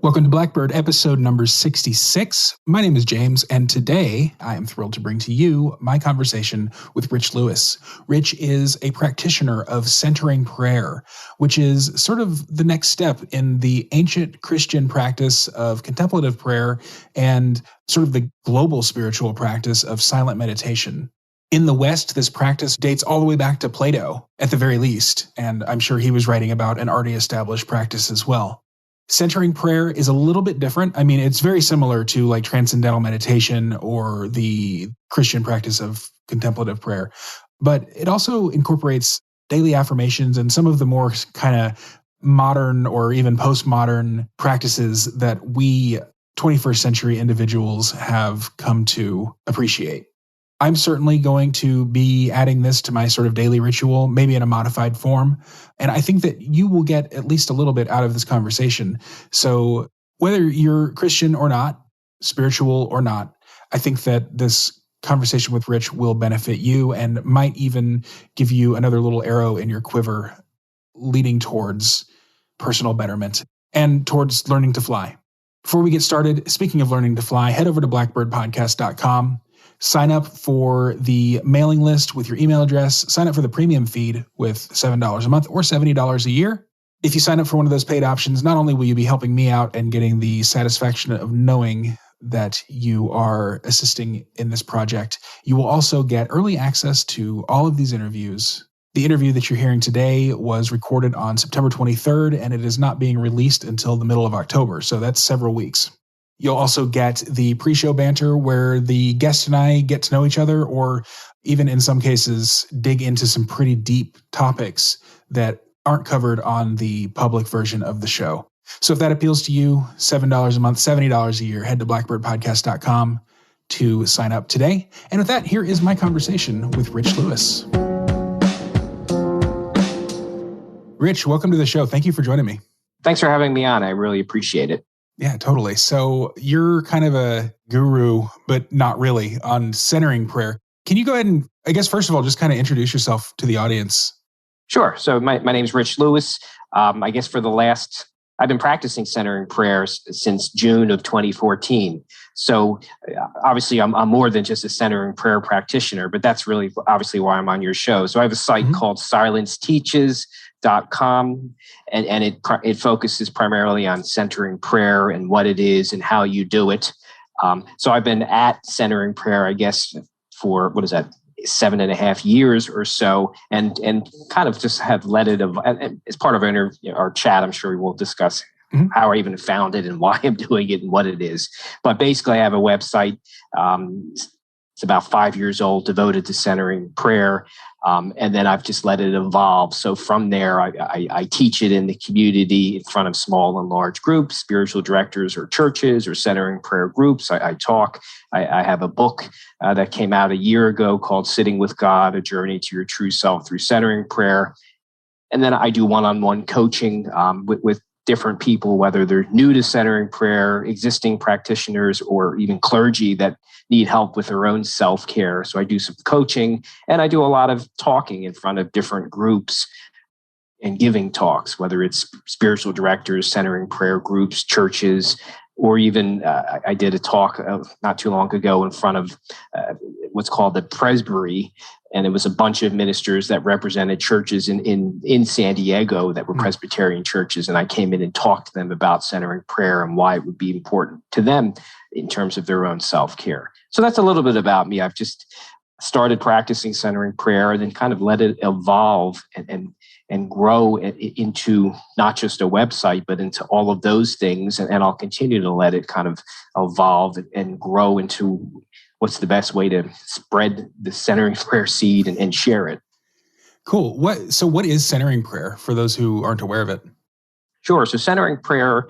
Welcome to Blackbird, episode number 66. My name is James, and today I am thrilled to bring to you my conversation with Rich Lewis. Rich is a practitioner of centering prayer, which is sort of the next step in the ancient Christian practice of contemplative prayer and sort of the global spiritual practice of silent meditation. In the West, this practice dates all the way back to Plato, at the very least, and I'm sure he was writing about an already established practice as well. Centering prayer is a little bit different. I mean, it's very similar to like transcendental meditation or the Christian practice of contemplative prayer, but it also incorporates daily affirmations and some of the more kind of modern or even postmodern practices that we 21st century individuals have come to appreciate. I'm certainly going to be adding this to my sort of daily ritual, maybe in a modified form. And I think that you will get at least a little bit out of this conversation. So whether you're Christian or not, spiritual or not, I think that this conversation with Rich will benefit you and might even give you another little arrow in your quiver leading towards personal betterment and towards learning to fly. Before we get started, speaking of learning to fly, head over to blackbirdpodcast.com. Sign up for the mailing list with your email address. Sign up for the premium feed with $7 a month or $70 a year. If you sign up for one of those paid options, not only will you be helping me out and getting the satisfaction of knowing that you are assisting in this project, you will also get early access to all of these interviews. The interview that you're hearing today was recorded on September 23rd, and it is not being released until the middle of October, so that's several weeks. You'll also get the pre-show banter where the guest and I get to know each other, or even in some cases, dig into some pretty deep topics that aren't covered on the public version of the show. So if that appeals to you, $7 a month, $70 a year, head to blackbirdpodcast.com to sign up today. And with that, here is my conversation with Rich Lewis. Rich, welcome to the show. Thank you for joining me. Thanks for having me on. I really appreciate it. Yeah, totally. So you're kind of a guru, but not really, on centering prayer. Can you go ahead and, I guess, first of all, just kind of introduce yourself to the audience? Sure. So my name's Rich Lewis. I guess I've been practicing centering prayers since June of 2014. So obviously I'm more than just a centering prayer practitioner, but that's really obviously why I'm on your show. So I have a site called silenceteaches.com, and it focuses primarily on centering prayer and what it is and how you do it. So I've been at centering prayer, I guess, for 7.5 years or so, and kind of just have let it as part of our chat. I'm sure we will discuss how I even found it and why I'm doing it and what it is. But basically, I have a website. It's about 5 years old, devoted to centering prayer. And then I've just let it evolve. So from there, I teach it in the community in front of small and large groups, spiritual directors or churches or centering prayer groups. I talk. I have a book that came out a year ago called Sitting with God, A Journey to Your True Self Through Centering Prayer. And then I do one-on-one coaching with different people, whether they're new to centering prayer, existing practitioners, or even clergy that need help with their own self-care. So I do some coaching, and I do a lot of talking in front of different groups and giving talks, whether it's spiritual directors, centering prayer groups, churches, or even I did a talk not too long ago in front of what's called the Presbytery, and it was a bunch of ministers that represented churches in San Diego that were Presbyterian churches, and I came in and talked to them about centering prayer and why it would be important to them in terms of their own self-care. So that's a little bit about me. I've just started practicing centering prayer and then kind of let it evolve and grow into not just a website, but into all of those things. And I'll continue to let it kind of evolve and grow into what's the best way to spread the centering prayer seed and share it. Cool. What is centering prayer for those who aren't aware of it? Sure. So centering prayer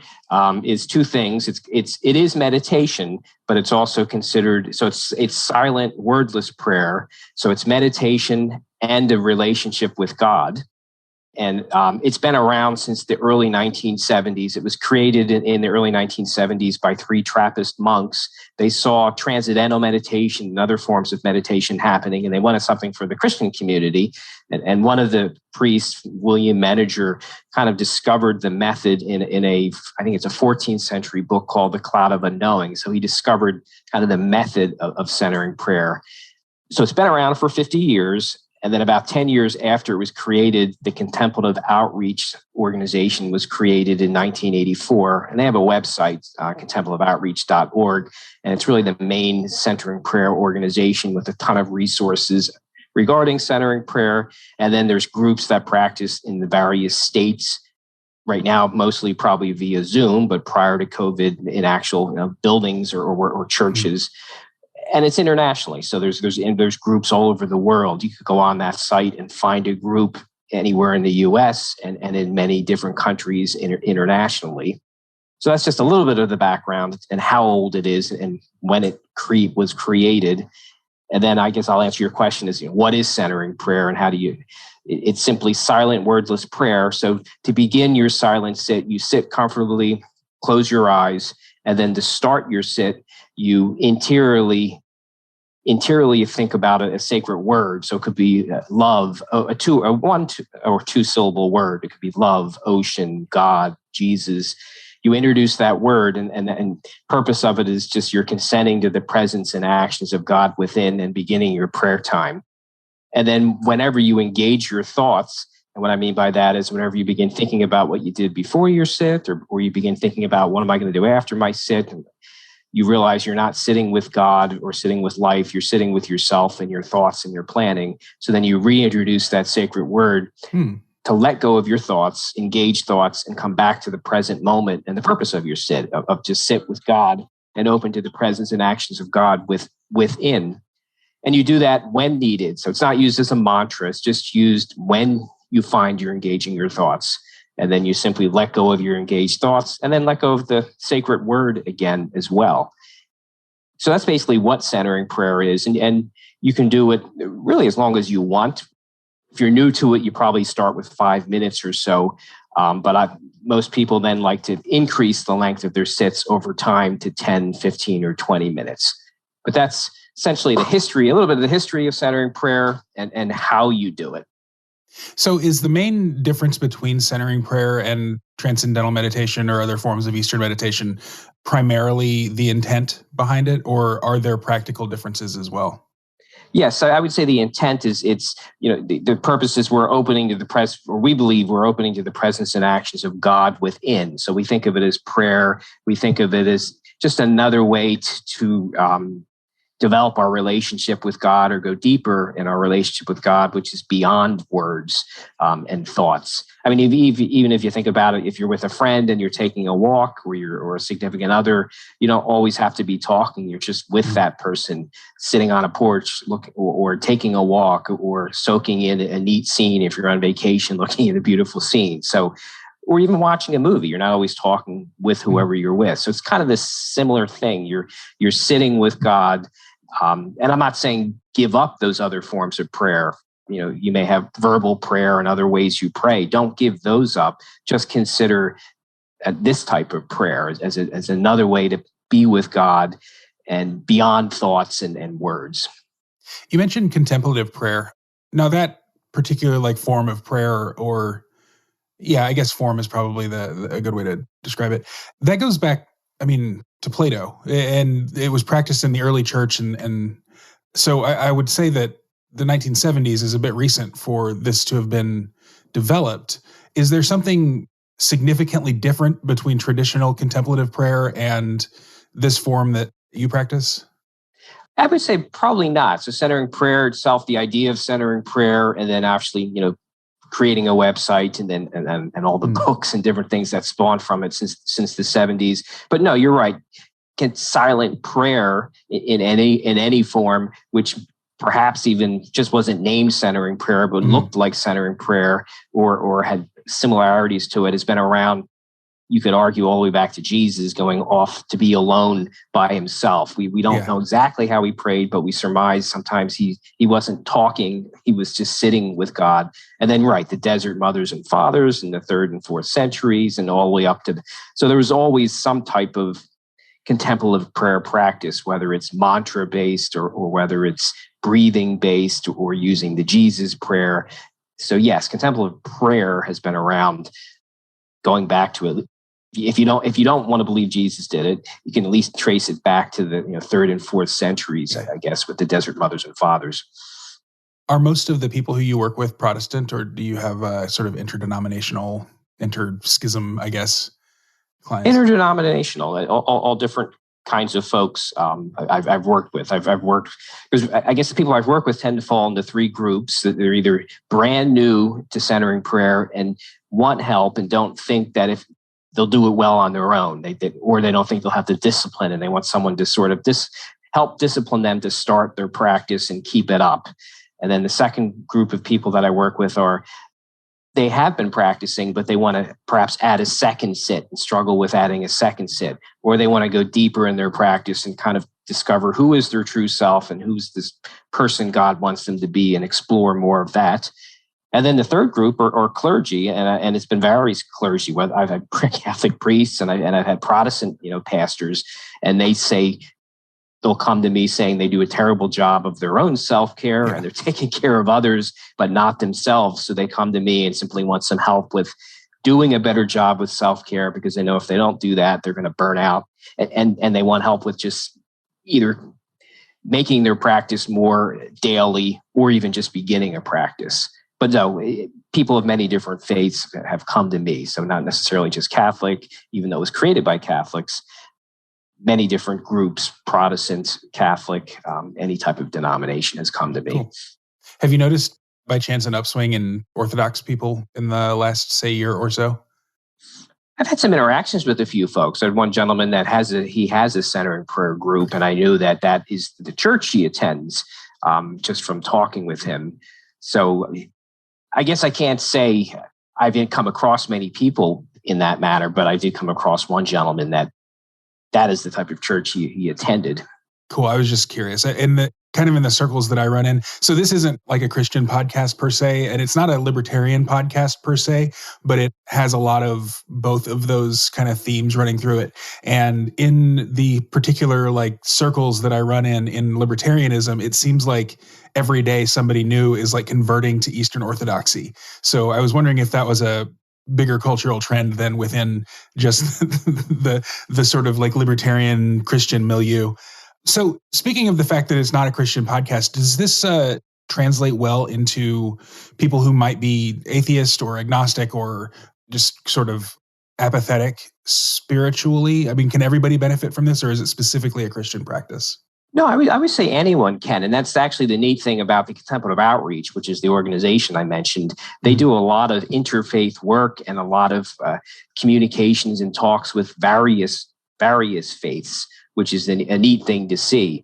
is two things. It is meditation, but it's also considered, so it's silent, wordless prayer. So it's meditation and a relationship with God. And it's been around since the early 1970s. It was created in the early 1970s by three Trappist monks. They saw transcendental meditation and other forms of meditation happening, and they wanted something for the Christian community. And one of the priests, William Meninger, kind of discovered the method in a, I think it's a 14th century book called The Cloud of Unknowing. So he discovered kind of the method of centering prayer. So it's been around for 50 years. And then about 10 years after it was created, the Contemplative Outreach organization was created in 1984. And they have a website, contemplativeoutreach.org. And it's really the main centering prayer organization with a ton of resources regarding centering prayer. And then there's groups that practice in the various states. Right now, mostly probably via Zoom, but prior to COVID, in actual buildings or churches. And it's internationally. So there's groups all over the world. You could go on that site and find a group anywhere in the US and in many different countries internationally. So that's just a little bit of the background and how old it is and when it was created. And then I guess I'll answer your question is, what is centering prayer and how do you... It's simply silent, wordless prayer. So to begin your silent sit, you sit comfortably, close your eyes, and then to start your sit, you interiorly think about a sacred word. So it could be love, a one or two syllable word. It could be love, ocean, God, Jesus. You introduce that word, and purpose of it is just you're consenting to the presence and actions of God within and beginning your prayer time. And then whenever you engage your thoughts, and what I mean by that is whenever you begin thinking about what you did before your sit, or you begin thinking about what am I going to do after my sit, you realize you're not sitting with God or sitting with life, you're sitting with yourself and your thoughts and your planning. So then you reintroduce that sacred word to let go of your thoughts, engage thoughts, and come back to the present moment and the purpose of your sit, of just sit with God and open to the presence and actions of God within. And you do that when needed. So it's not used as a mantra, it's just used when you find you're engaging your thoughts. And then you simply let go of your engaged thoughts and then let go of the sacred word again as well. So that's basically what centering prayer is. And you can do it really as long as you want. If you're new to it, you probably start with 5 minutes or so. But most people then like to increase the length of their sits over time to 10, 15, or 20 minutes. But that's essentially the history, a little bit of the history of centering prayer and how you do it. So is the main difference between centering prayer and transcendental meditation or other forms of Eastern meditation primarily the intent behind it, or are there practical differences as well? Yes, I would say the intent is the purpose is we're opening to the presence, or we believe we're opening to the presence and actions of God within. So we think of it as prayer. We think of it as just another way to develop our relationship with God or go deeper in our relationship with God, which is beyond words and thoughts. I mean, even if you think about it, if you're with a friend and you're taking a walk or a significant other, you don't always have to be talking. You're just with that person sitting on a porch or taking a walk or soaking in a neat scene if you're on vacation, looking at a beautiful scene. So, or even watching a movie, you're not always talking with whoever you're with. So it's kind of this similar thing. You're sitting with God. And I'm not saying give up those other forms of prayer. You may have verbal prayer and other ways you pray. Don't give those up. Just consider this type of prayer as another way to be with God and beyond thoughts and words. You mentioned contemplative prayer. Now that particular form of prayer, or I guess form is probably a good way to describe it. That goes back, to Plato, and it was practiced in the early church. And so I would say that the 1970s is a bit recent for this to have been developed. Is there something significantly different between traditional contemplative prayer and this form that you practice? I would say probably not. So centering prayer itself, the idea of centering prayer, and then actually, creating a website and all the books and different things that spawned from it since the 70s. But no, you're right. Silent prayer in any form, which perhaps even just wasn't named centering prayer, but looked like centering prayer or had similarities to it, has been around you could argue all the way back to Jesus going off to be alone by himself. We don't know exactly how he prayed, but we surmise sometimes he wasn't talking. He was just sitting with God. And then, the desert mothers and fathers in the 3rd and 4th centuries and all the way up to... So there was always some type of contemplative prayer practice, whether it's mantra-based or whether it's breathing-based or using the Jesus prayer. So yes, contemplative prayer has been around going back to it. If you don't want to believe Jesus did it, you can at least trace it back to the 3rd and 4th centuries, I guess, with the desert mothers and fathers. Are most of the people who you work with Protestant, or do you have a sort of interdenominational, interschism, I guess, clients? Interdenominational, all different kinds of folks I've worked with. I've worked, because I guess the people I've worked with tend to fall into 3 groups. They're either brand new to centering prayer and want help and don't think that if they'll do it well on their own, or they don't think they'll have the discipline, and they want someone to sort of help discipline them to start their practice and keep it up. And then the second group of people that I work with they have been practicing, but they want to perhaps add a second sit and struggle with adding a second sit, or they want to go deeper in their practice and kind of discover who is their true self and who's this person God wants them to be, and explore more of that. And then the third group are clergy, and it's been various clergy. Whether I've had Catholic priests and I've had Protestant, pastors, and they say they'll come to me saying they do a terrible job of their own self-care and they're taking care of others, but not themselves. So they come to me and simply want some help with doing a better job with self-care, because they know if they don't do that, they're going to burn out, and they want help with just either making their practice more daily or even just beginning a practice. But no, people of many different faiths have come to me. So not necessarily just Catholic, even though it was created by Catholics, many different groups, Protestant, Catholic, any type of denomination has come to me. Cool. Have you noticed by chance an upswing in Orthodox people in the last, say, year or so? I've had some interactions with a few folks. I had one gentleman that has a centering prayer group, and I knew that is the church he attends, just from talking with him. So I guess I can't say I've come across many people in that manner, but I did come across one gentleman that is the type of church he attended. Cool. I was just curious. In the circles that I run in. So this isn't like a Christian podcast per se, and it's not a libertarian podcast per se, but it has a lot of both of those kind of themes running through it. And in the particular circles that I run in libertarianism, it seems like every day somebody new is converting to Eastern Orthodoxy. So I was wondering if that was a bigger cultural trend than within just the sort of libertarian Christian milieu. So speaking of the fact that it's not a Christian podcast, does this translate well into people who might be atheist or agnostic or just sort of apathetic spiritually? I mean, can everybody benefit from this, or is it specifically a Christian practice? No, I would say anyone can. And that's actually the neat thing about the Contemplative Outreach, which is the organization I mentioned. They do a lot of interfaith work and a lot of communications and talks with various faiths, which is a neat thing to see.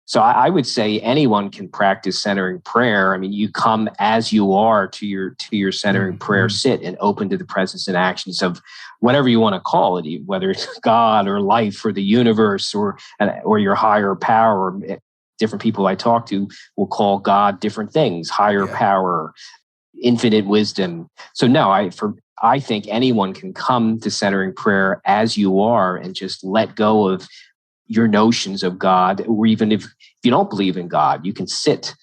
So I would say anyone can practice centering prayer. I mean, you come as you are to your centering prayer sit and open to the presence and actions of whatever you want to call it, whether it's God or life or the universe or your higher power. Different people I talk to will call God different things: higher power, infinite wisdom. So no, I think anyone can come to centering prayer as you are and just let go of your notions of God, or even if you don't believe in God, you can sit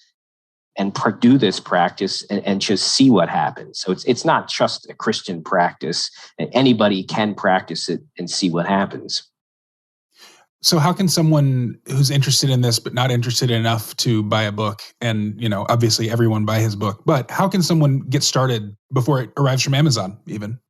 and do this practice and just see what happens. So it's not just a Christian practice, and anybody can practice it and see what happens. So how can someone who's interested in this but not interested enough to buy a book, and obviously everyone buy his book, but how can someone get started before it arrives from Amazon even?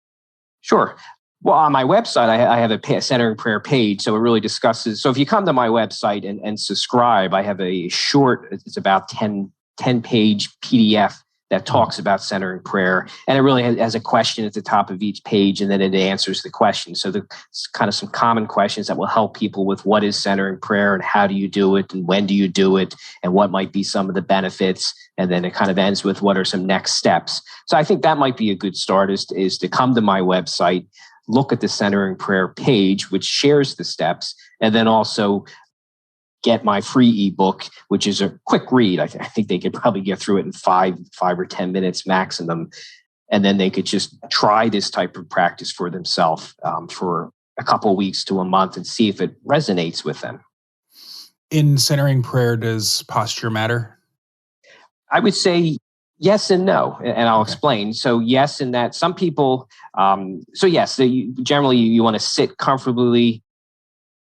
Sure. Well, on my website, I have a centering prayer page. So it really discusses. So if you come to my website and subscribe, I have a short, it's about 10-page PDF that talks about centering prayer. And it really has a question at the top of each page, and then it answers the question. So there's kind of some common questions that will help people with what is centering prayer and how do you do it and when do you do it and what might be some of the benefits. And then it kind of ends with what are some next steps. So I think that might be a good start is to come to my website. look at the centering prayer page, which shares the steps, and then also get my free ebook, which is a quick read. I think they could probably get through it in five or 10 minutes maximum. And then they could just try this type of practice for themselves for a couple of weeks to a month and see if it resonates with them. In centering prayer, does posture matter? I would say yes and no, and I'll explain. So yes, in that some people, generally you want to sit comfortably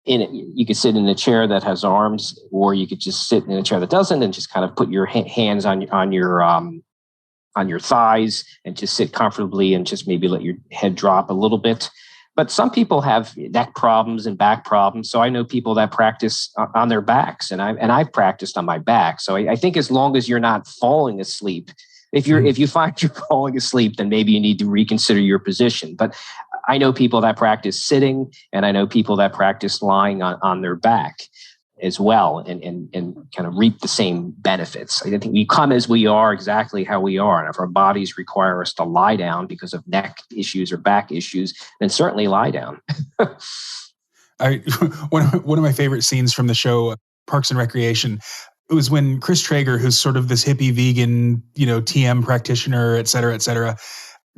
in it. You could sit in a chair that has arms, or you could just sit in a chair that doesn't, and just kind of put your hands on your thighs and just sit comfortably and just maybe let your head drop a little bit. But some people have neck problems and back problems. So I know people that practice on their backs, and I've practiced on my back. So I think as long as you're not falling asleep, if you find you're falling asleep, then maybe you need to reconsider your position. But I know people that practice sitting, and I know people that practice lying on their back as well, and kind of reap the same benefits. I think we come as we are, exactly how we are. And if our bodies require us to lie down because of neck issues or back issues, then certainly lie down. One of my favorite scenes from the show Parks and Recreation, it was when Chris Traeger, who's sort of this hippie vegan, TM practitioner, et cetera,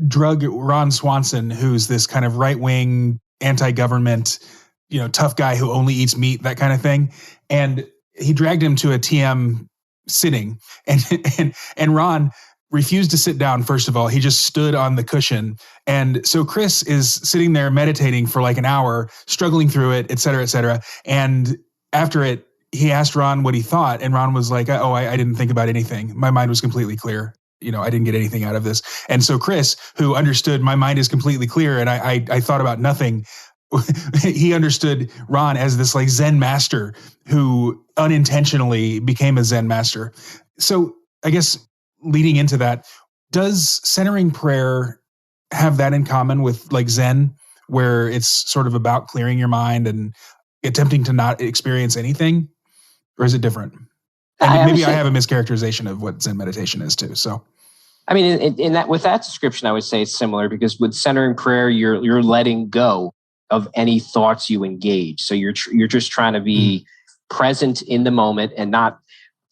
drug Ron Swanson, who's this kind of right-wing anti-government, tough guy who only eats meat, that kind of thing. And he dragged him to a TM sitting, and Ron refused to sit down. First of all, he just stood on the cushion. And so Chris is sitting there meditating for like an hour, struggling through it, et cetera, et cetera. And after it, he asked Ron what he thought. And Ron was like, I didn't think about anything. My mind was completely clear. I didn't get anything out of this. And so Chris, who understood my mind is completely clear and I thought about nothing, he understood Ron as this like Zen master who unintentionally became a Zen master. So I guess leading into that, does centering prayer have that in common with like Zen, where it's sort of about clearing your mind and attempting to not experience anything? Or is it different? And maybe I have a mischaracterization of what Zen meditation is too. So, I mean, in that, with that description, I would say it's similar, because with centering prayer, you're letting go of any thoughts you engage. So you're just trying to be present in the moment and not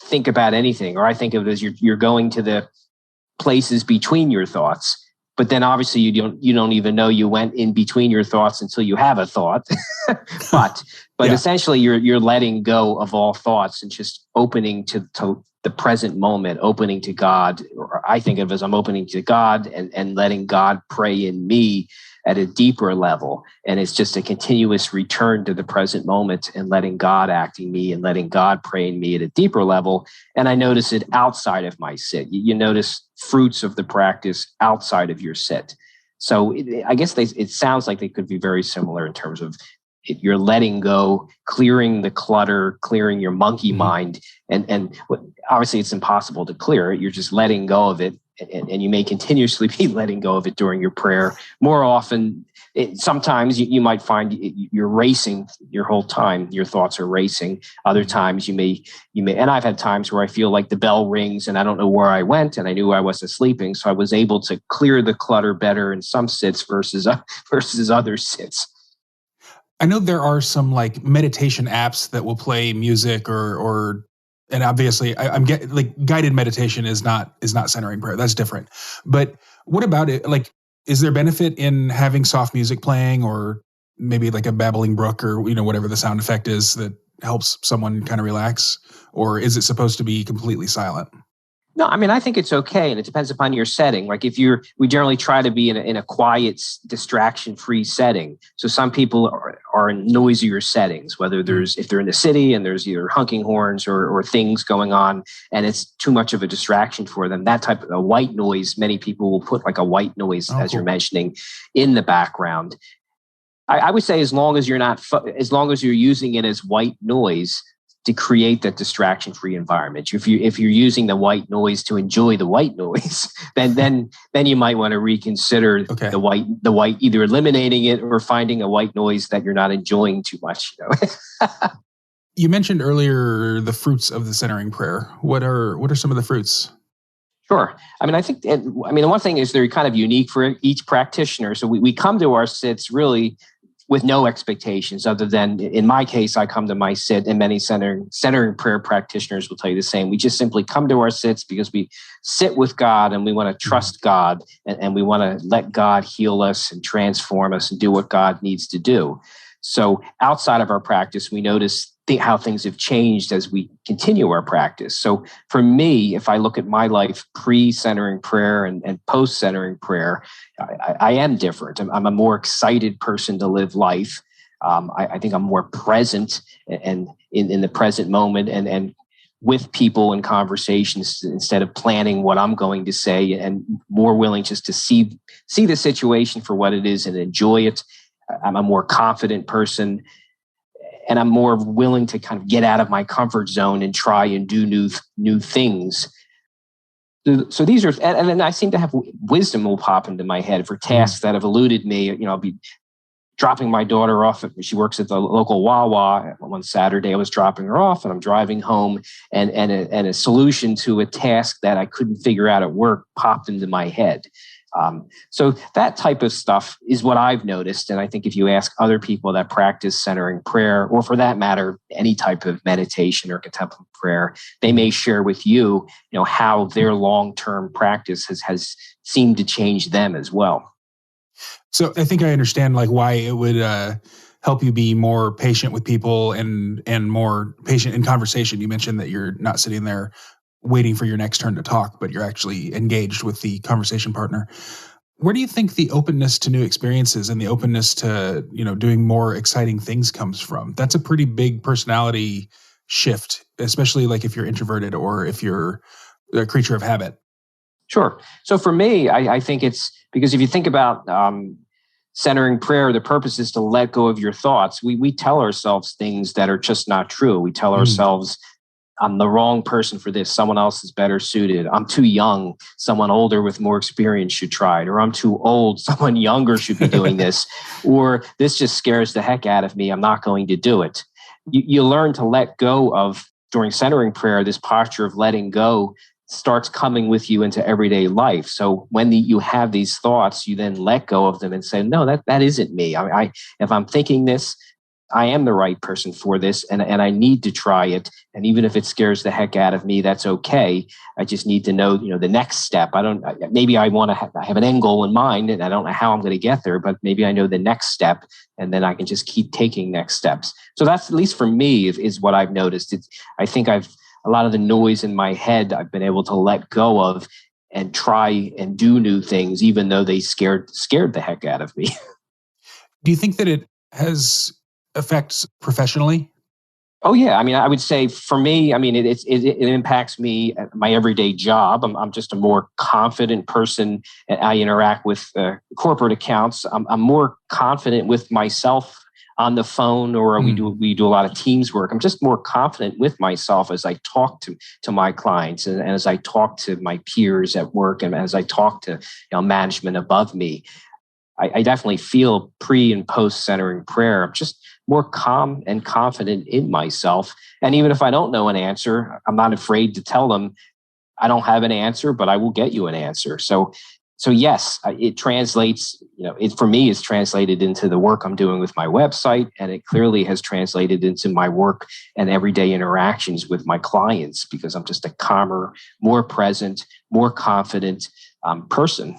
think about anything. Or I think of it as you're going to the places between your thoughts, but then obviously you don't even know you went in between your thoughts until you have a thought. but Yeah. Essentially you're letting go of all thoughts and just opening to the present moment, opening to God. Or I think of it as I'm opening to God and letting God pray in me at a deeper level. And it's just a continuous return to the present moment and letting God act in me and letting God pray in me at a deeper level. And I notice it outside of my sit. You notice fruits of the practice outside of your sit. So I guess it sounds like they could be very similar in terms of you're letting go, clearing the clutter, clearing your monkey mind. And obviously it's impossible to clear it. You're just letting go of it. And you may continuously be letting go of it during your prayer. More often, sometimes you might find you're racing your whole time. Your thoughts are racing. Other times you may, and I've had times where I feel like the bell rings and I don't know where I went and I knew I wasn't sleeping. So I was able to clear the clutter better in some sits versus other sits. I know there are some like meditation apps that will play music or and obviously I'm getting like guided meditation is not centering prayer. That's different. But what about it? Like, is there benefit in having soft music playing, or maybe like a babbling brook, or whatever the sound effect is that helps someone kind of relax? Or is it supposed to be completely silent? No, I mean, I think it's okay. And it depends upon your setting. Like we generally try to be in a quiet, distraction-free setting. So some people are in noisier settings, whether if they're in the city and there's either honking horns or things going on, and it's too much of a distraction for them. That type of a white noise, many people will put like a white noise, as you're mentioning, in the background. I would say as long as you're using it as white noise to create that distraction-free environment. If you're using the white noise to enjoy the white noise, then you might want to reconsider the white, either eliminating it or finding a white noise that you're not enjoying too much. You mentioned earlier the fruits of the centering prayer. What are some of the fruits? Sure. I mean, I think, the one thing is they're kind of unique for each practitioner. So we come to our sits really with no expectations other than, in my case, I come to my sit, and many centering prayer practitioners will tell you the same. We just simply come to our sits because we sit with God and we want to trust God, and we want to let God heal us and transform us and do what God needs to do. So outside of our practice, we notice how things have changed as we continue our practice. So for me, if I look at my life pre-centering prayer and post-centering prayer, I am different. I'm a more excited person to live life. I think I'm more present and in the present moment and with people in conversations instead of planning what I'm going to say, and more willing just to see the situation for what it is and enjoy it. I'm a more confident person. And I'm more willing to kind of get out of my comfort zone and try and do new things. So these are, and then I seem to have wisdom will pop into my head for tasks that have eluded me. I'll be dropping my daughter off. She works at the local Wawa. One Saturday I was dropping her off and I'm driving home, and a solution to a task that I couldn't figure out at work popped into my head. So that type of stuff is what I've noticed. And I think if you ask other people that practice centering prayer, or for that matter, any type of meditation or contemplative prayer, they may share with you, how their long-term practice has seemed to change them as well. So I think I understand why it would help you be more patient with people and more patient in conversation. You mentioned that you're not sitting there waiting for your next turn to talk, but you're actually engaged with the conversation partner. Where do you think the openness to new experiences and the openness to, doing more exciting things comes from? That's a pretty big personality shift, especially if you're introverted or if you're a creature of habit. Sure. So for me, I think it's because if you think about centering prayer, the purpose is to let go of your thoughts. We tell ourselves things that are just not true. We tell ourselves, I'm the wrong person for this. Someone else is better suited. I'm too young. Someone older with more experience should try it. Or I'm too old. Someone younger should be doing this. Or this just scares the heck out of me. I'm not going to do it. You learn to let go of, during centering prayer, this posture of letting go starts coming with you into everyday life. So when you have these thoughts, you then let go of them and say, no, that isn't me. If I'm thinking this, I am the right person for this, and I need to try it. And even if it scares the heck out of me, that's okay. I just need to know, the next step. Maybe I want to have an end goal in mind, and I don't know how I'm going to get there, but maybe I know the next step, and then I can just keep taking next steps. So that's, at least for me, is what I've noticed. I think a lot of the noise in my head, I've been able to let go of and try and do new things, even though they scared the heck out of me. Do you think that it has effects professionally? Oh yeah, I would say for me, it impacts me at my everyday job. I'm just a more confident person. I interact with corporate accounts. I'm more confident with myself on the phone, or we do a lot of Teams work. I'm just more confident with myself as I talk to my clients, and as I talk to my peers at work, and as I talk to management above me. I definitely feel pre and post centering prayer. I'm just more calm and confident in myself. And even if I don't know an answer, I'm not afraid to tell them I don't have an answer, but I will get you an answer. So yes, it translates, for me, it's translated into the work I'm doing with my website. And it clearly has translated into my work and everyday interactions with my clients, because I'm just a calmer, more present, more confident person.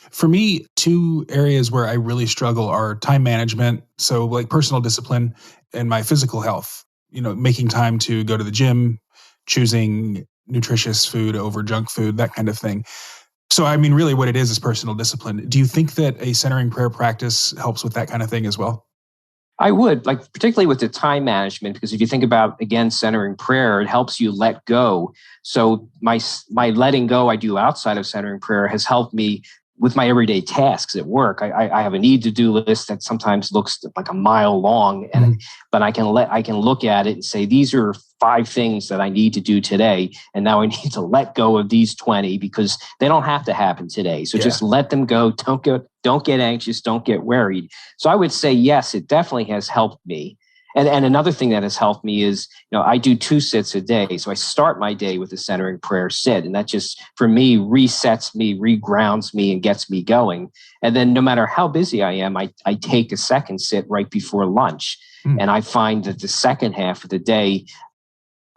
For me, two areas where I really struggle are time management, so personal discipline, and my physical health. Making time to go to the gym, choosing nutritious food over junk food, that kind of thing. So, really what it is personal discipline. Do you think that a centering prayer practice helps with that kind of thing as well? I would, particularly with the time management, because if you think about, again, centering prayer, it helps you let go. So my letting go I do outside of centering prayer has helped me with my everyday tasks at work. I have a need-to-do list that sometimes looks like a mile long, but I can look at it and say, these are 5 things that I need to do today, and now I need to let go of these 20 because they don't have to happen today. So just let them go. Don't get anxious. Don't get worried. So I would say, yes, it definitely has helped me. And another thing that has helped me is, I do 2 sits a day. So I start my day with a centering prayer sit. And that just, for me, resets me, regrounds me, and gets me going. And then no matter how busy I am, I take a second sit right before lunch. And I find that the second half of the day,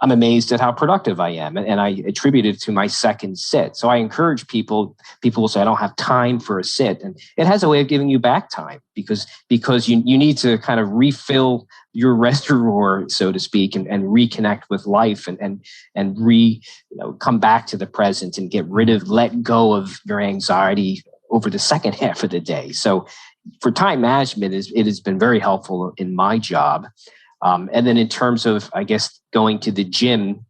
I'm amazed at how productive I am. And I attribute it to my second sit. So I encourage people will say, I don't have time for a sit. And it has a way of giving you back time because you need to kind of refill your reservoir, so to speak, and reconnect with life and come back to the present and let go of your anxiety over the second half of the day. So for time management, it has been very helpful in my job. And then in terms of, I guess, going to the gym,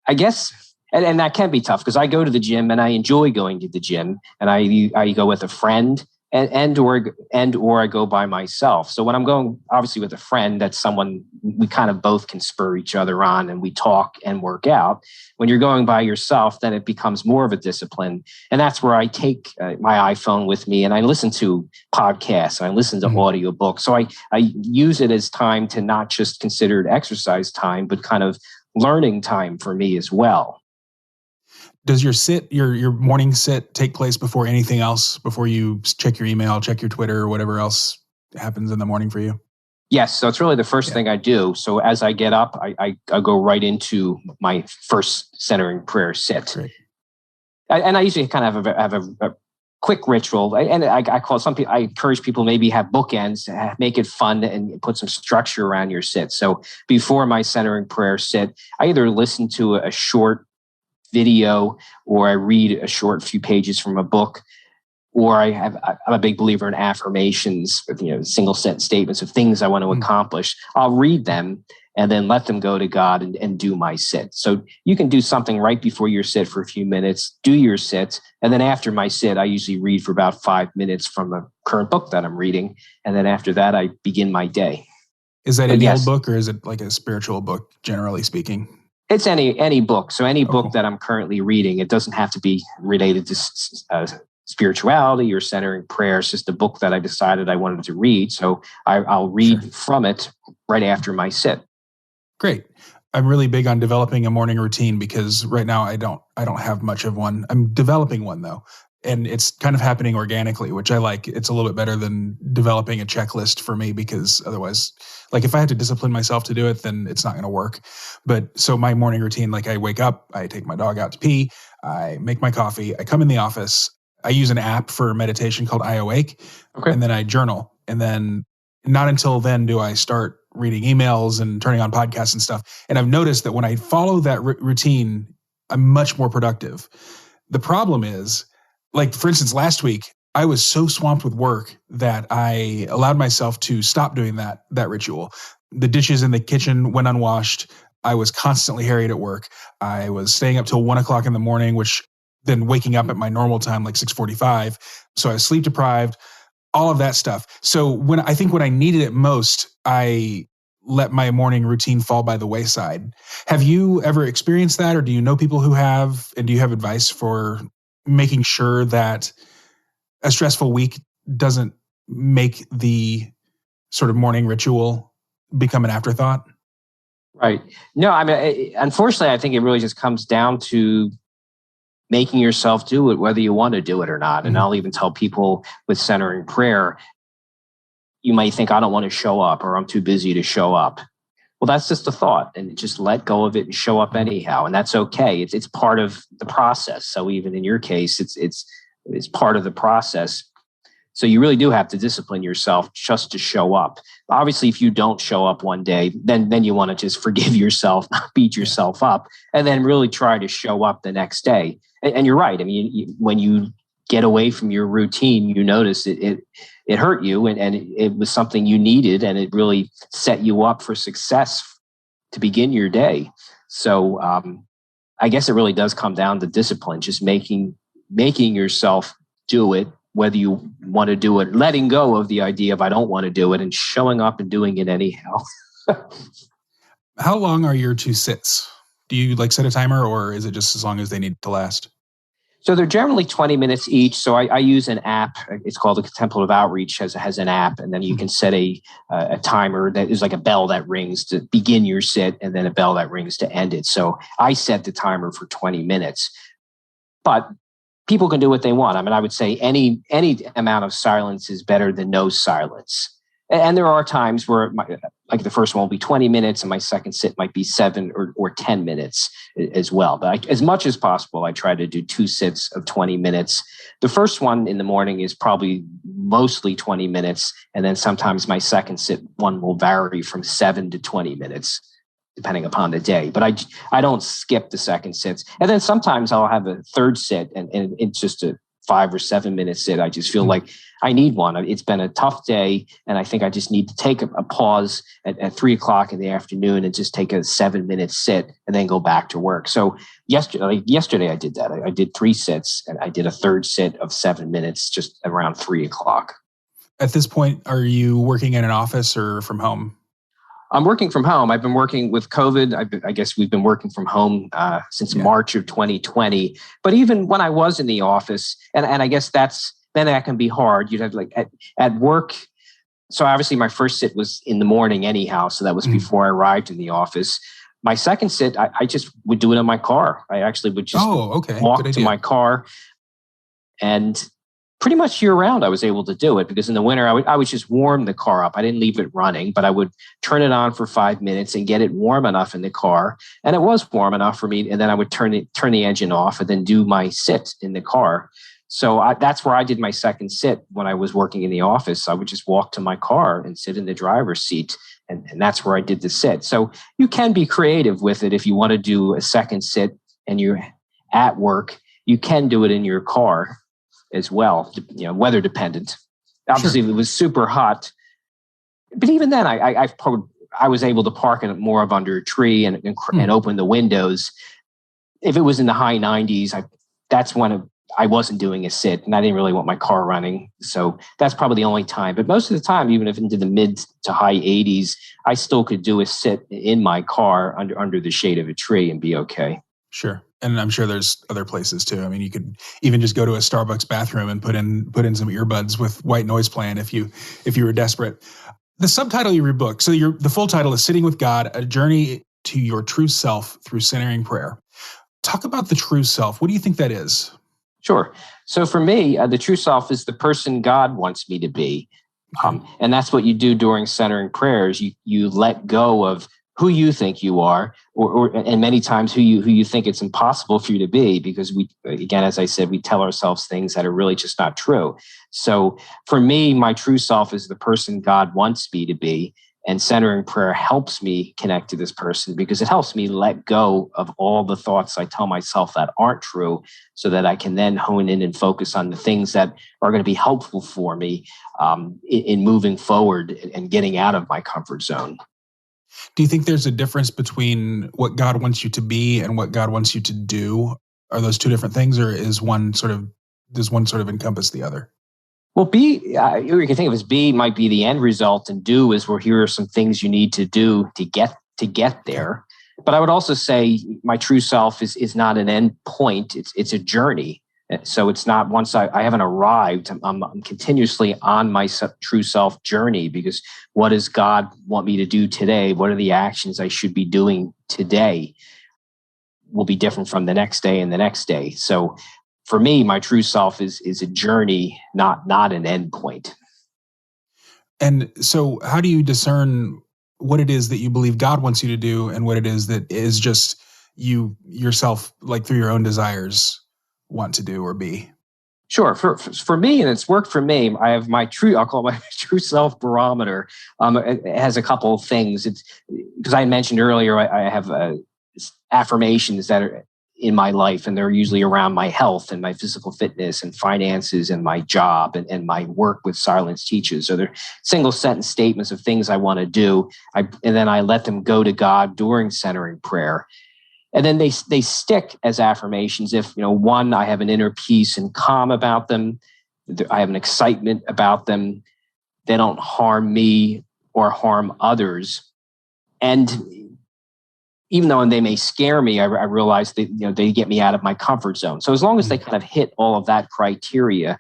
and that can be tough because I go to the gym and I enjoy going to the gym, and I go with a friend and or I go by myself. So when I'm going, obviously, with a friend, that's someone we kind of both can spur each other on, and we talk and work out. When you're going by yourself, then it becomes more of a discipline. And that's where I take my iPhone with me and I listen to podcasts and I listen to audiobooks. So I use it as time to not just consider it exercise time, but kind of learning time for me as well. Does your morning sit take place before anything else, before you check your email, check your Twitter, or whatever else happens in the morning for you? Yes. So it's really the first thing I do. So as I get up, I go right into my first centering prayer sit. Great. And I usually kind of have a quick ritual. And I call some people, I encourage people maybe have bookends, make it fun and put some structure around your sit. So before my centering prayer sit, I either listen to a short video or I read a short few pages from a book, or I'm a big believer in affirmations, single sentence statements of things I want to accomplish. I'll read them and then let them go to God and do my sit. So you can do something right before your sit for a few minutes, do your sit. And then after my sit, I usually read for about 5 minutes from a current book that I'm reading. And then after that, I begin my day. Is that any old book or is it like a spiritual book, generally speaking? It's any book. So any book that I'm currently reading, it doesn't have to be related to spirituality or centering prayer. It's just a book that I decided I wanted to read. So I'll read from it right after my sit. Great. I'm really big on developing a morning routine because right now I don't have much of one. I'm developing one though. And it's kind of happening organically, which I like. It's a little bit better than developing a checklist for me because otherwise, like if I had to discipline myself to do it, then it's not going to work. But so my morning routine, like I wake up, I take my dog out to pee, I make my coffee, I come in the office, I use an app for meditation called iAwake, and then I journal. And then not until then do I start reading emails and turning on podcasts and stuff. And I've noticed that when I follow that routine, I'm much more productive. The problem is, like, for instance, last week, I was so swamped with work that I allowed myself to stop doing that ritual. The dishes in the kitchen went unwashed. I was constantly harried at work. I was staying up till 1 o'clock in the morning, which then waking up at my normal time, like 6:45. So I was sleep deprived, all of that stuff. So when I needed it most, I let my morning routine fall by the wayside. Have you ever experienced that, or do you know people who have? And do you have advice for making sure that a stressful week doesn't make the sort of morning ritual become an afterthought? Right. No, I mean, unfortunately, I think it really just comes down to making yourself do it, whether you want to do it or not. And I'll even tell people with centering prayer, you might think, I don't want to show up, or I'm too busy to show up. Well, that's just a thought, and just let go of it and show up anyhow. And that's okay. It's part of the process. So even in your case, it's part of the process. So you really do have to discipline yourself just to show up. Obviously, if you don't show up one day, then you want to just forgive yourself, not beat yourself up, and then really try to show up the next day. And you're right. I mean, when you get away from your routine, you notice it hurt you, and it was something you needed, and it really set you up for success to begin your day. So I guess it really does come down to discipline, just making yourself do it, whether you want to do it, letting go of the idea of I don't want to do it, and showing up and doing it anyhow. How long are your 2 sits? Do you like set a timer, or is it just as long as they need to last? So they're generally 20 minutes each. So I use an app. It's called the Contemplative Outreach, has an app, and then you can set a timer that is like a bell that rings to begin your sit and then a bell that rings to end it. So I set the timer for 20 minutes. But people can do what they want. I mean, I would say any amount of silence is better than no silence. And there are times where, like the first one will be 20 minutes and my second sit might be 7 or 10 minutes as well. But as much as possible, I try to do 2 sits of 20 minutes. The first one in the morning is probably mostly 20 minutes. And then sometimes my second sit one will vary from 7 to 20 minutes, depending upon the day. But I don't skip the second sits. And then sometimes I'll have a third sit and it's just a 5 or 7 minute sit. I just feel like I need one. It's been a tough day, and I think I just need to take a pause at 3 o'clock in the afternoon and just take a 7-minute sit and then go back to work. So yesterday I did that. I did 3 sits, and I did a third sit of 7 minutes just around 3 o'clock. At this point, are you working in an office or from home? I'm working from home. I've been working with COVID. I guess we've been working from home since March of 2020. But even when I was in the office, and I guess then that can be hard. You'd have like at work. So obviously my first sit was in the morning anyhow. So that was before I arrived in the office. My second sit, I just would do it in my car. I actually would just walk to my car, and pretty much year round, I was able to do it because in the winter, I would just warm the car up. I didn't leave it running, but I would turn it on for 5 minutes and get it warm enough in the car. And it was warm enough for me. And then I would turn the engine off and then do my sit in the car. So that's where I did my second sit when I was working in the office. I would just walk to my car and sit in the driver's seat. And that's where I did the sit. So you can be creative with it. If you want to do a second sit and you're at work, you can do it in your car as well, weather dependent. Obviously, If it was super hot, but even then, I was able to park it more of under a tree and open the windows. If it was in the high 90s, that's when I wasn't doing a sit, and I didn't really want my car running. So that's probably the only time. But most of the time, even if into the mid to high 80s, I still could do a sit in my car under the shade of a tree and be okay. Sure. And I'm sure there's other places too. I mean, you could even just go to a Starbucks bathroom and put in some earbuds with white noise playing if you were desperate. The subtitle of your book, so the full title is Sitting with God, A Journey to Your True Self Through Centering Prayer. Talk about the true self. What do you think that is? Sure. So for me, the true self is the person God wants me to be. And that's what you do during centering prayers. You let go of who you think you are, and many times who you think it's impossible for you to be, because we, again, as I said, we tell ourselves things that are really just not true. So for me, my true self is the person God wants me to be, and centering prayer helps me connect to this person because it helps me let go of all the thoughts I tell myself that aren't true, so that I can then hone in and focus on the things that are going to be helpful for me in moving forward and getting out of my comfort zone. Do you think there's a difference between what God wants you to be and what God wants you to do? Are those two different things, or does one sort of encompass the other? Well, B, you can think of as B might be the end result, and do is where here are some things you need to do to get there. But I would also say my true self is not an end point; it's a journey. So it's not once I haven't arrived. I'm continuously on my true self journey, because what does God want me to do today? What are the actions I should be doing today? Will be different from the next day and the next day. So for me, my true self is a journey, not an end point. And so how do you discern what it is that you believe God wants you to do and what it is that is just you yourself, like through your own desires, want to do or be? Sure. For me, and it's worked for me, I have I'll call it my true self barometer. It has a couple of things. It's because I mentioned earlier, I have affirmations that are in my life, and they're usually around my health and my physical fitness and finances and my job and my work with silence teachers. So they're single sentence statements of things I want to do. And then I let them go to God during centering prayer. And then they stick as affirmations. If, one, I have an inner peace and calm about them. I have an excitement about them. They don't harm me or harm others. And even though they may scare me, I realize that, they get me out of my comfort zone. So as long as they kind of hit all of that criteria,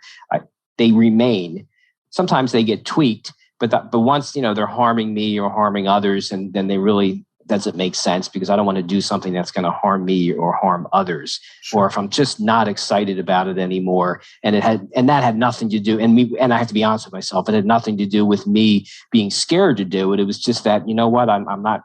they remain. Sometimes they get tweaked, but once, they're harming me or harming others, and then they really doesn't make sense, because I don't want to do something that's going to harm me or harm others. Sure. Or if I'm just not excited about it anymore, and that had nothing to do, and I have to be honest with myself, it had nothing to do with me being scared to do it. It was just that, I'm not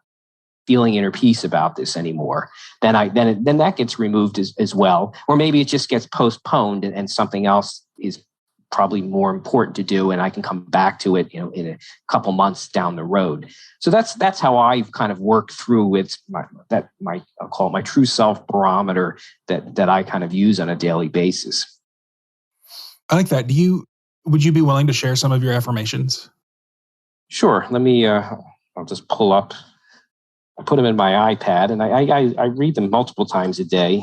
feeling inner peace about this anymore. Then that gets removed as well. Or maybe it just gets postponed, and something else is probably more important to do, and I can come back to it, in a couple months down the road. So that's how I've kind of worked through with I'll call it my true self barometer that I kind of use on a daily basis. I like that. Would you be willing to share some of your affirmations? Sure. Let me. I'll just pull up. I put them in my iPad, and I read them multiple times a day.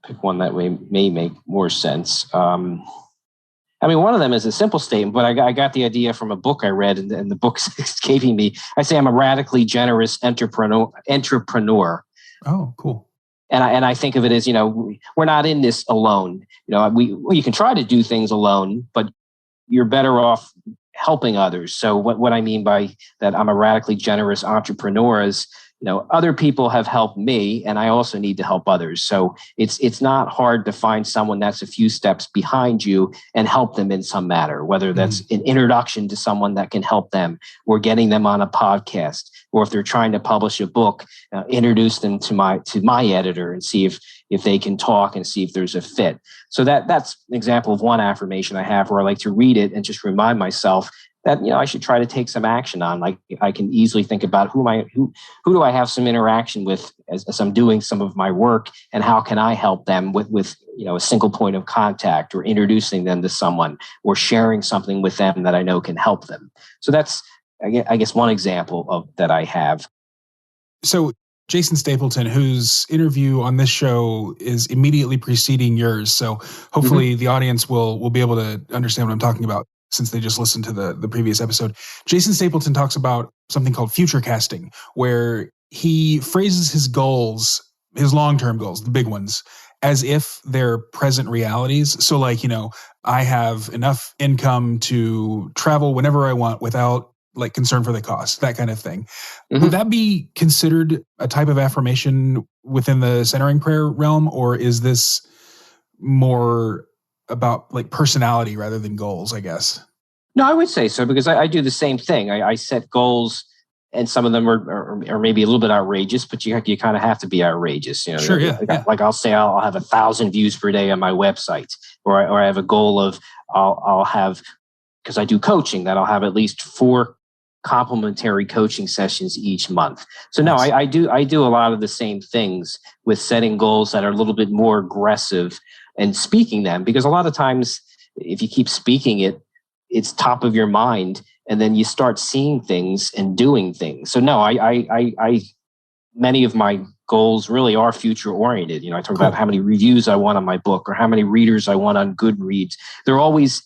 Pick one that may make more sense. One of them is a simple statement, but I got the idea from a book I read, and the book's escaping me. I say I'm a radically generous entrepreneur. Oh, cool. And I think of it as, we're not in this alone. You can try to do things alone, but you're better off helping others. So what I mean by that, I'm a radically generous entrepreneur is, other people have helped me, and I also need to help others. So it's not hard to find someone that's a few steps behind you and help them in some matter, whether that's an introduction to someone that can help them, or getting them on a podcast, or if they're trying to publish a book, introduce them to my editor and see if they can talk and see if there's a fit. So that's an example of one affirmation I have, where I like to read it and just remind myself that, I should try to take some action on. Like, I can easily think about who do I have some interaction with as I'm doing some of my work, and how can I help them with a single point of contact, or introducing them to someone, or sharing something with them that I know can help them. So that's, I guess, one example of that I have. So Jason Stapleton, whose interview on this show is immediately preceding yours, so hopefully the audience will be able to understand what I'm talking about, since they just listened to the previous episode. Jason Stapleton talks about something called future casting, where he phrases his goals, his long-term goals, the big ones, as if they're present realities. So like, I have enough income to travel whenever I want without like concern for the cost, that kind of thing. Would that be considered a type of affirmation within the centering prayer realm, or is this more about like personality rather than goals, I guess? No, I would say so, because I do the same thing. I set goals, and some of them are maybe a little bit outrageous, but you kind of have to be outrageous. Sure, yeah. Like I'll say I'll have 1,000 views per day on my website, or I have a goal of I'll have, because I do coaching, that I'll have at least 4 complimentary coaching sessions each month. So no, I do a lot of the same things with setting goals that are a little bit more aggressive and speaking them, because a lot of times if you keep speaking it, it's top of your mind, and then you start seeing things and doing things. So no, I many of my goals really are future oriented. I talk about how many reviews I want on my book, or how many readers I want on Goodreads. They're always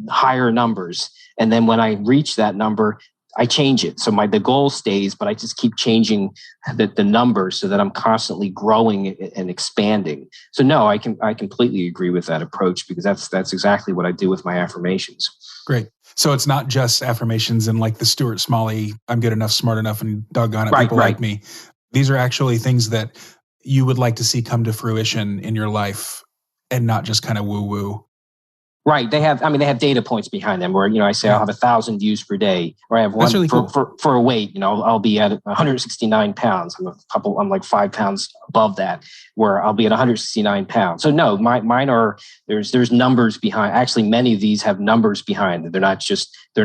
higher numbers. And then when I reach that number, I change it. So the goal stays, but I just keep changing the number so that I'm constantly growing and expanding. So no, I completely agree with that approach, because that's exactly what I do with my affirmations. Great. So it's not just affirmations and like the Stuart Smalley, I'm good enough, smart enough, and doggone it, people like me. These are actually things that you would like to see come to fruition in your life, and not just kind of woo-woo. They have data points behind them, where, I say I'll have 1,000 views per day, or I have one really cool. for a weight, I'll be at 169 pounds. I'm like 5 pounds above that, where I'll be at 169 pounds. So no, mine are, there's numbers behind. Actually, many of these have numbers behind them. They're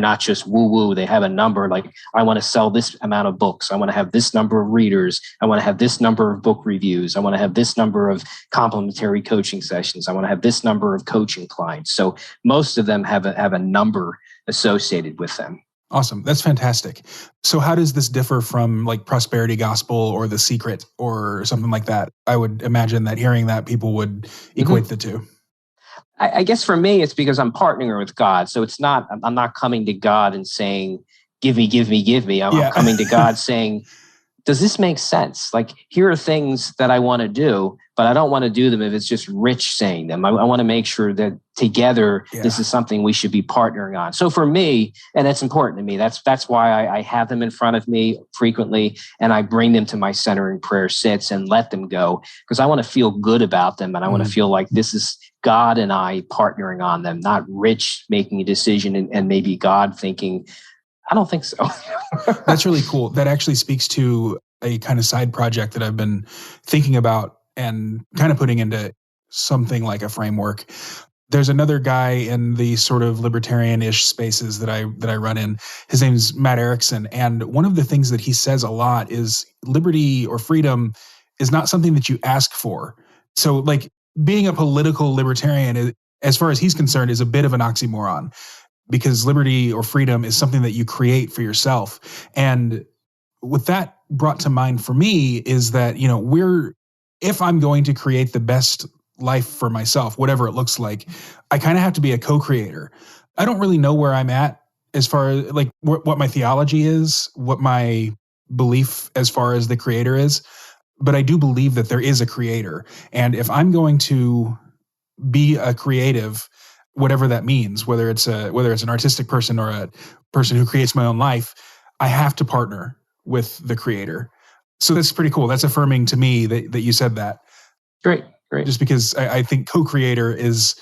not just woo-woo. They have a number, like I want to sell this amount of books. I want to have this number of readers. I want to have this number of book reviews. I want to have this number of complimentary coaching sessions. I want to have this number of coaching clients. So most of them have a number associated with them. Awesome. That's fantastic. So how does this differ from like prosperity gospel or The Secret or something like that? I would imagine that hearing that people would equate the two. I guess for me, it's because I'm partnering with God. So I'm not coming to God and saying, give me, give me, give me. I'm coming to God saying, does this make sense? Like, here are things that I want to do, but I don't want to do them if it's just Rich saying them. I want to make sure that together, this is something we should be partnering on. So for me, and it's important to me, that's why I have them in front of me frequently, and I bring them to my centering prayer sits and let them go, because I want to feel good about them, and I want to feel like this is God and I partnering on them, not Rich making a decision and maybe God thinking, I don't think so. That's really cool. That actually speaks to a kind of side project that I've been thinking about and kind of putting into something like a framework. There's another guy in the sort of libertarian-ish spaces that I run in. His name's Matt Erickson. And one of the things that he says a lot is liberty or freedom is not something that you ask for. So like being a political libertarian, as far as he's concerned, is a bit of an oxymoron, because liberty or freedom is something that you create for yourself. And what that brought to mind for me is that, if I'm going to create the best life for myself, whatever it looks like, I kind of have to be a co-creator. I don't really know where I'm at as far as like what my theology is, what my belief as far as the creator is, but I do believe that there is a creator. And if I'm going to be a creative, whatever that means, whether it's an artistic person or a person who creates my own life, I have to partner with the creator. So that's pretty cool. That's affirming to me that you said that. Great. Just because I think co-creator is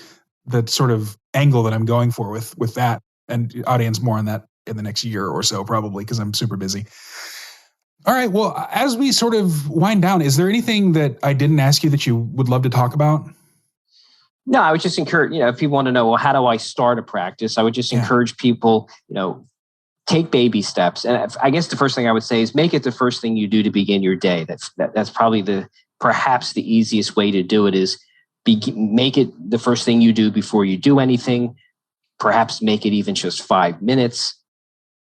the sort of angle that I'm going for with that, and audience more on that in the next year or so, probably, because I'm super busy. All right. Well, as we sort of wind down, is there anything that I didn't ask you that you would love to talk about? No, I would just encourage, if people want to know, well, how do I start a practice? I would just encourage people, take baby steps. And I guess the first thing I would say is make it the first thing you do to begin your day. That's probably perhaps the easiest way to do it is make it the first thing you do before you do anything. Perhaps make it even just 5 minutes,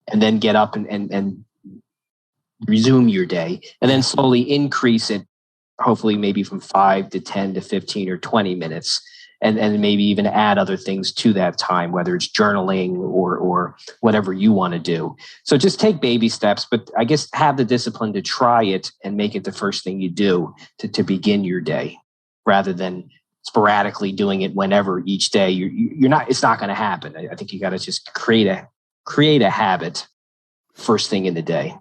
and then get up and resume your day, and then slowly increase it, hopefully maybe from 5 to 10 to 15 or 20 minutes. And maybe even add other things to that time, whether it's journaling or whatever you want to do. So just take baby steps, but I guess have the discipline to try it and make it the first thing you do to begin your day, rather than sporadically doing it whenever each day. You're not. It's not going to happen. I think you got to just create a habit first thing in the day.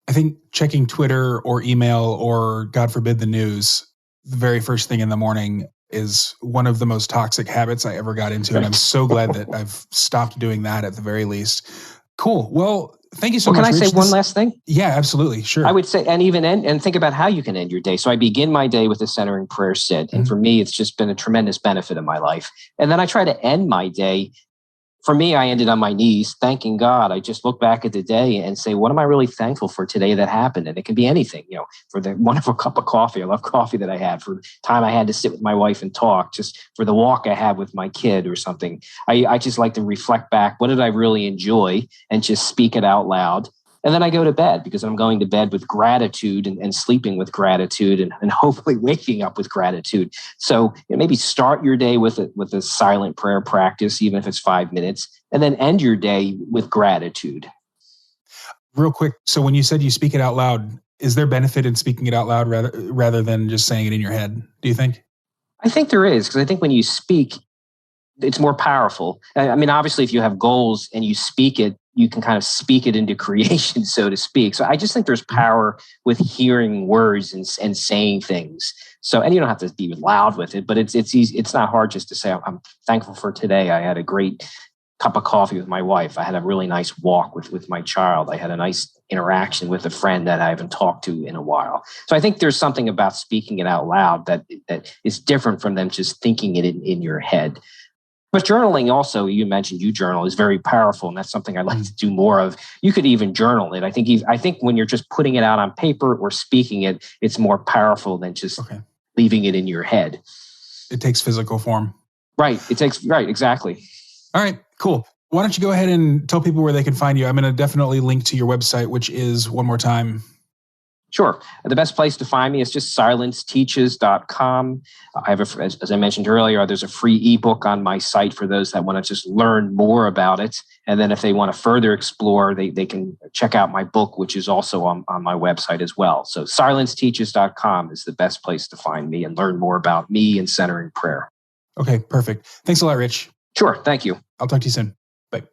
I think checking Twitter or email or, God forbid, the news the very first thing in the morning is one of the most toxic habits I ever got into. And I'm so glad that I've stopped doing that at the very least. Cool. Well, thank you so much. Can I say one last thing? Yeah, absolutely. Sure. I would say, and think about how you can end your day. So I begin my day with a centering prayer sit. And for me, it's just been a tremendous benefit in my life. And then I try to end my day. For me, I ended on my knees, thanking God. I just look back at the day and say, what am I really thankful for today that happened? And it can be anything, for the wonderful cup of coffee. I love coffee that I had, for the time I had to sit with my wife and talk, just for the walk I had with my kid or something. I just like to reflect back. What did I really enjoy? And just speak it out loud. And then I go to bed, because I'm going to bed with gratitude and sleeping with gratitude and hopefully waking up with gratitude. So maybe start your day with a silent prayer practice, even if it's 5 minutes, and then end your day with gratitude. Real quick. So when you said you speak it out loud, is there benefit in speaking it out loud rather than just saying it in your head, do you think? I think there is, because I think when you speak, it's more powerful. I mean, obviously, if you have goals and you speak it, you can kind of speak it into creation, so to speak. So I just think there's power with hearing words and saying things. So, and you don't have to be loud with it, but it's easy. It's not hard just to say, I'm thankful for today. I had a great cup of coffee with my wife. I had a really nice walk with my child. I had a nice interaction with a friend that I haven't talked to in a while. So I think there's something about speaking it out loud that is different from them just thinking it in your head. But journaling also, you mentioned you journal, is very powerful. And that's something I'd like to do more of. You could even journal it. I think when you're just putting it out on paper or speaking it, it's more powerful than just leaving it in your head. It takes physical form. Right. Right. Exactly. All right, cool. Why don't you go ahead and tell people where they can find you? I'm going to definitely link to your website, which is, one more time. Sure. The best place to find me is just silenceteaches.com. I have, as I mentioned earlier, there's a free ebook on my site for those that want to just learn more about it. And then if they want to further explore, they can check out my book, which is also on my website as well. So silenceteaches.com is the best place to find me and learn more about me and centering prayer. Okay, perfect. Thanks a lot, Rich. Sure. Thank you. I'll talk to you soon. Bye.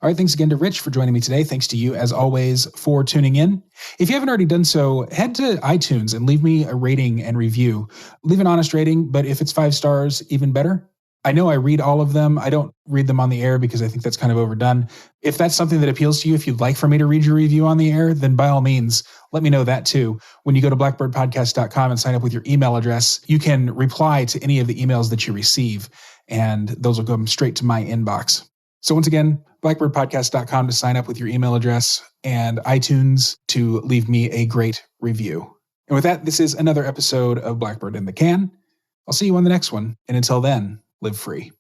All right, thanks again to Rich for joining me today. Thanks to you, as always, for tuning in. If you haven't already done so, head to iTunes and leave me a rating and review. Leave an honest rating, but if it's 5 stars, even better. I know I read all of them. I don't read them on the air because I think that's kind of overdone. If that's something that appeals to you, if you'd like for me to read your review on the air, then by all means, let me know that too. When you go to blackbirdpodcast.com and sign up with your email address, you can reply to any of the emails that you receive, and those will go straight to my inbox. So once again, blackbirdpodcast.com to sign up with your email address, and iTunes to leave me a great review. And with that, this is another episode of Blackbird in the Can. I'll see you on the next one. And until then, live free.